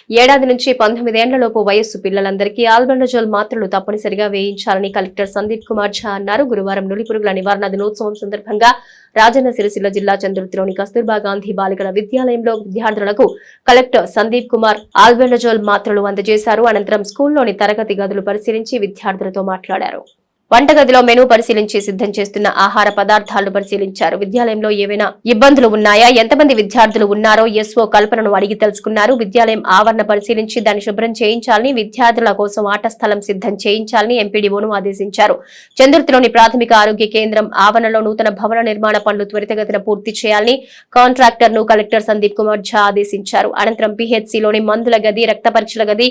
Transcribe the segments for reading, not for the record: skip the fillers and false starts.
ఏడాది నుంచి 19 ఏళ్లలోపు వయస్సు పిల్లలందరికీ ఆల్బెండజోల్ మాత్రలు తప్పనిసరిగా వేయించాలని కలెక్టర్ సందీప్ కుమార్ ఝా అన్నారు. గురువారం నులిపురుగుల నివారణ దినోత్సవం సందర్భంగా రాజన్న సిరిసిల్ల జిల్లా చంద్రుతిలోని కస్తూర్బా గాంధీ బాలికల విద్యాలయంలో విద్యార్థులకు కలెక్టర్ సందీప్ కుమార్ ఆల్బెండజోల్ మాత్రలు అందజేశారు. అనంతరం స్కూల్లోని తరగతి గదులు పరిశీలించి విద్యార్థులతో మాట్లాడారు. వంటగదిలో మెనూ పరిశీలించి సిద్ధం చేస్తున్న ఆహార పదార్థాలను పరిశీలించారు. విద్యాలయంలో ఏవైనా ఇబ్బందులు ఉన్నాయా, ఎంతమంది విద్యార్థులు ఉన్నారో ఎస్ఓ కల్పనను అడిగి తెలుసుకున్నారు. విద్యాలయం ఆవరణ పరిశీలించి దాన్ని శుభ్రం చేయించాలని, విద్యార్థుల కోసం ఆట స్థలం సిద్ధం చేయించాలని ఎంపీడీఓను ఆదేశించారు. చంద్రుతిలోని ప్రాథమిక ఆరోగ్య కేంద్రం ఆవరణలో నూతన భవన నిర్మాణ పనులు త్వరితగతిన పూర్తి చేయాలని కాంట్రాక్టర్ ను కలెక్టర్ సందీప్ కుమార్ ఝా ఆదేశించారు. అనంతరం పీహెచ్సీలోని మందుల గది, రక్త పరీక్షల గది,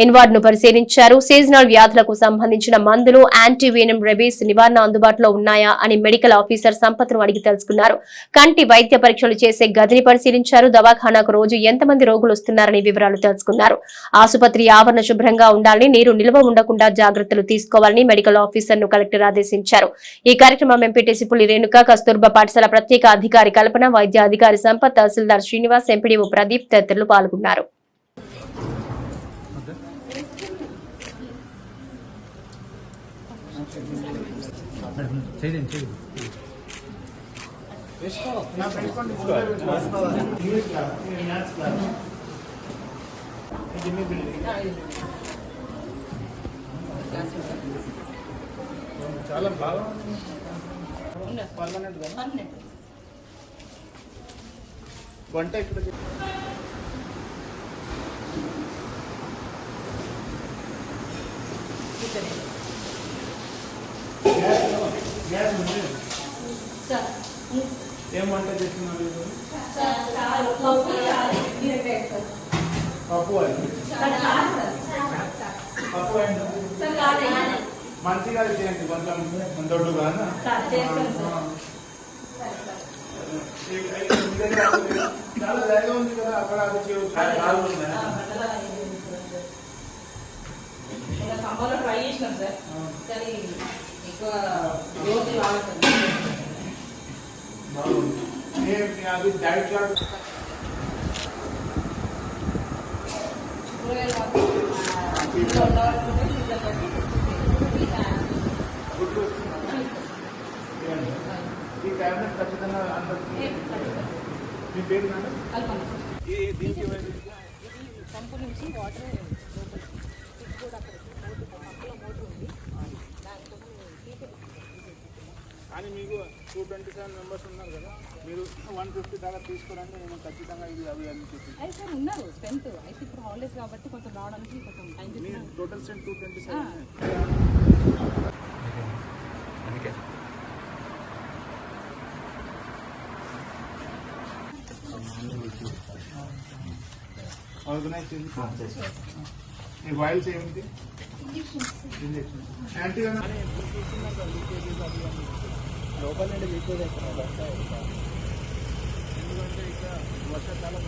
ఇన్వార్డ్ ను పరిశీలించారు. సీజనల్ వ్యాధులకు సంబంధించిన మందులు, యాంటీవీనం, రెబీస్ నివారణ అందుబాటులో ఉన్నాయా అని మెడికల్ ఆఫీసర్ సంపత్ను అడిగి తెలుసుకున్నారు. కంటి వైద్య పరీక్షలు చేసే గదిని పరిశీలించారు. దవాఖానాకు రోజు ఎంతమంది రోగులు వస్తున్నారని వివరాలు తెలుసుకున్నారు. ఆసుపత్రి ఆవరణ శుభ్రంగా ఉండాలని, నీరు నిల్వ ఉండకుండా జాగ్రత్తలు తీసుకోవాలని మెడికల్ ఆఫీసర్ ను కలెక్టర్ ఆదేశించారు. ఈ కార్యక్రమం ఎంపీటీసీ పులి రేణుక, కస్తూర్బా పాఠశాల ప్రత్యేక అధికారి కల్పన, వైద్య అధికారి సంపత్, తహసీల్దార్ శ్రీనివాస్, ఎంపీడీఓ ప్రదీప్ తదితరులు పాల్గొన్నారు. చాలా బాగా పర్మనెంట్ వంట ఇక్కడ ఏం వంట చేస్తున్నారు? పప్పు మంచిగా చేయండి, కొంచెం దొడ్డుగా చాలా జాగా ఉంది కదా అక్కడ. అది ట్రై చేసినాం సార్, కానీ ఎక్కువ అది డైట్ చార్ట్ ఈ క్యాబినెట్ ఖచ్చితంగా అందరికీ. మీ పేరు దీనికి పంపు నుంచి వాటర్ కానీ మీకు 227 మెంబర్స్ ఉన్నారు కదా, మీరు 150 దాకా తీసుకోవడానికి నేను ఖచ్చితంగా ఇది అవి అని చెప్పి సార్ ఉన్నారు స్ట్రెంత్. అయితే ఇప్పుడు హాలిడేస్ కాబట్టి కొంచెం రావడానికి కొంచెం టైం తీసుకున్నాను. Total strength 227. ఆర్గనైజ్ చేసి ఈ వాయిల్స్ ఏమిటి? ఇంజెక్షన్ యాంటీగా లోపల నుండి లీకేజ్ అవుతున్నారు. ఎందుకంటే ఇక్కడ వర్షాకాలం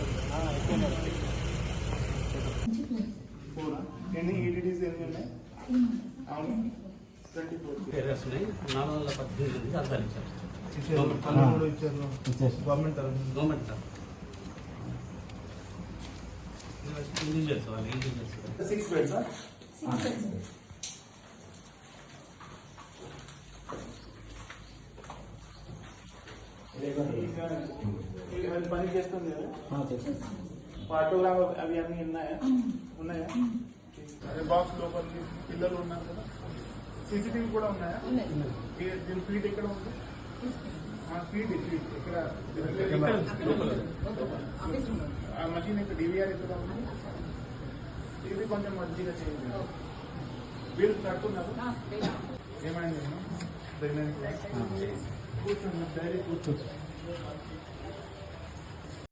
ఎన్ని ఈటీడీస్ ఎన్ని ఉన్నాయి? అవును 24 418 ఇచ్చారు. Government individuals 6 beds. పని చేస్తుంది కదా పాటోగ్రాఫ్ అవి అన్నీ ఉన్నాయా? అదే బాక్స్ లోపల పిల్లలు ఉన్నారు కదా, సీసీటీవీ కూడా ఉన్నాయా? దీని ఫీట్ ఎక్కడ ఉంది? ఫీట్ ఇక్కడ మషీన్ ఇక్కడ డివిఆర్ ఎక్కడ ఉంది? ఇది కొంచెం మంచిగా చేయండి. వీళ్ళు కట్టున్నారు ఏమైంది? కూర్చోండి, డైరీ కూర్చోండి.